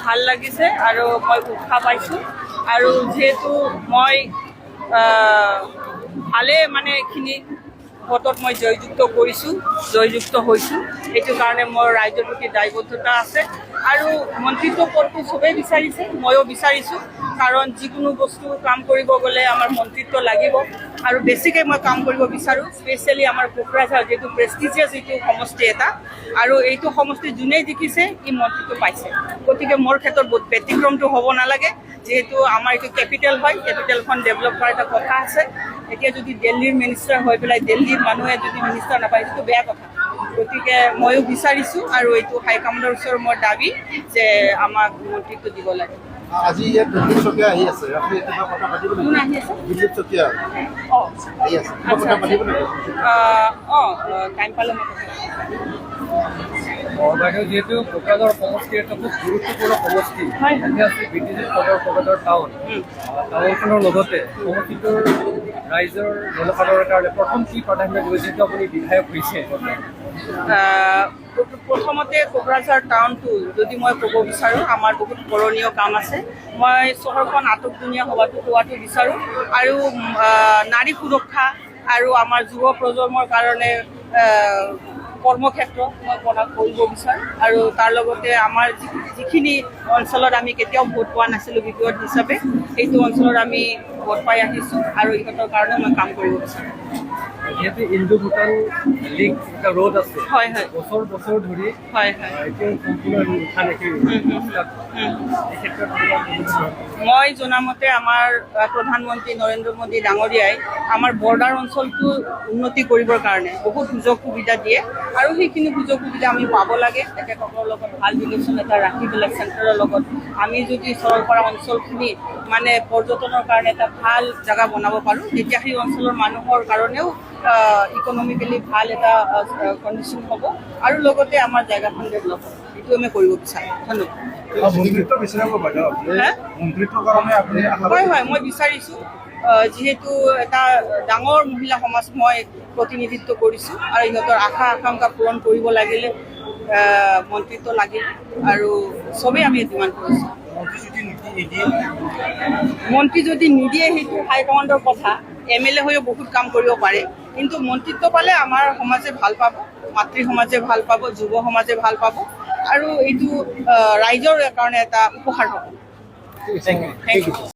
ভাল লাগিছে আৰু মই উৎসাহ পাইছোঁ আৰু যিহেতু মই ভালে মানে এইখিনি ভোটত মই জয়যুক্ত হৈছোঁ এইটো কাৰণে মোৰ ৰাইজৰ প্ৰতি দায়বদ্ধতা আছে আৰু মন্ত্ৰীত্ব পদটো চবেই বিচাৰিছে ময়ো বিচাৰিছোঁ কাৰণ যিকোনো বস্তু কাম কৰিব গ'লে আমাৰ মন্ত্ৰীত্ব লাগিব আৰু বেছিকৈ মই কাম কৰিব বিচাৰোঁ স্পেচিয়েলি আমাৰ কোকৰাঝাৰ যিটো প্ৰেষ্টিজিয়াছ যিটো সমষ্টি এটা আৰু এইটো সমষ্টি যোনেই দেখিছে ই মন্ত্ৰীত্ব পাইছে গতিকে মোৰ ক্ষেত্ৰত ব্যতিক্ৰমটো হ'ব নালাগে যিহেতু আমাৰ এইটো কেপিটেল হয় কেপিটেলখন ডেভেলপ কৰাৰ এটা কথা আছে এতিয়া যদি দিল্লীৰ মিনিষ্টাৰ হৈ পেলাই দিল্লীৰ মানুহে যদি মিনিষ্টাৰ নাপায় সেইটো বেয়া কথা গতিকে ময়ো বিচাৰিছোঁ আৰু এইটো হাইকমাণ্ডৰ ওচৰত মোৰ দাবী যে আমাক মন্ত্ৰীত্ব দিব লাগে আজি ইয়াত দিলীপ চকীয়া আহি আছে আপুনি এটা কথা পাতিব কোন আহি আছে দিলীপ চকীয়া আহি আছে কথা পাতিব নেকি টাইম পালে বৰবাইদেউ যিহেতু কোকৰাঝাৰ সমষ্টি এটা খুব গুৰুত্বপূৰ্ণ সমষ্টি এতিয়া আছে বিটিজি সদৰ কোকৰাঝাৰ টাউনখনৰ লগতে সমষ্টিটোৰ ৰাইজৰ জনসাধাৰণৰ কাৰণে প্ৰথম কি প্ৰাধান্য দিব যিহেতু আপুনি বিধায়ক হৈছে প্ৰথমতে কোকৰাঝাৰ টাউনটো যদি মই ক'ব বিচাৰোঁ আমাৰ বহুত কৰণীয় কাম আছে মই চহৰখন আটকধুনীয়া হোৱাটো বিচাৰোঁ আৰু নাৰী সুৰক্ষা আৰু আমাৰ যুৱ প্ৰজন্মৰ কাৰণে কৰ্মক্ষেত্ৰ মই কৰিব বিচাৰোঁ আৰু তাৰ লগতে আমাৰ যিখিনি অঞ্চলত আমি কেতিয়াও ভোট পোৱা নাছিলোঁ বিপদ হিচাপে সেইটো অঞ্চলত আমি ভোট পাই আহিছোঁ আৰু ইহঁতৰ কাৰণে মই কাম কৰিব বিচাৰোঁ যিহেতু ইণ্ডো ভূটান লিংক এটা ৰোড আছে হয় হয় বছৰ ধৰি হয় হয় এতিয়া সম্পূৰ্ণ উঠা দেখি মই জনামতে আমাৰ প্ৰধানমন্ত্ৰী নৰেন্দ্ৰ মোদী ডাঙৰীয়াই আমাৰ বৰ্ডাৰ অঞ্চলটো উন্নতি কৰিবৰ কাৰণে বহুত সুযোগ সুবিধা দিয়ে আৰু সেইখিনি সুযোগ সুবিধা আমি পাব লাগে তেখেতসকলৰ লগত ভাল ৰিলেশ্যন এটা ৰাখি পেলাই চেণ্টাৰৰ লগত আমি যদি চৰলপাৰা অঞ্চলখিনি মানে পৰ্যটনৰ কাৰণে এটা ভাল জেগা বনাব পাৰোঁ তেতিয়া সেই অঞ্চলৰ মানুহৰ কাৰণেও ইকনমিকেলি ভাল এটা কণ্ডিশ্যন হ'ব আৰু লগতে আমাৰ জেগাখন ডেভেলপ হ'ব এইটো আমি কৰিব বিচাৰোঁ ধন্যবাদ হয় মই বিচাৰিছোঁ যিহেতু এটা ডাঙৰ মহিলা সমাজ মই প্ৰতিনিধিত্ব কৰিছোঁ আৰু ইহঁতৰ আশা আকাংক্ষা পূৰণ কৰিব লাগিলে মন্ত্ৰীত্ব লাগিল আৰু চবেই আমি ডিমাণ্ড কৰিছোঁ মন্ত্ৰী যদি নিদিয়ে সেইটো হাইকমাণ্ডৰ কথা MLA হৈও বহুত কাম কৰিব পাৰে কিন্তু মন্ত্ৰীত্ব পালে আমাৰ সমাজে ভাল পাব মাতৃ সমাজে ভাল পাব যুৱ সমাজে ভাল পাব আৰু এইটো ৰাইজৰ কাৰণে এটা উপহাৰ হ'ব থেংক ইউ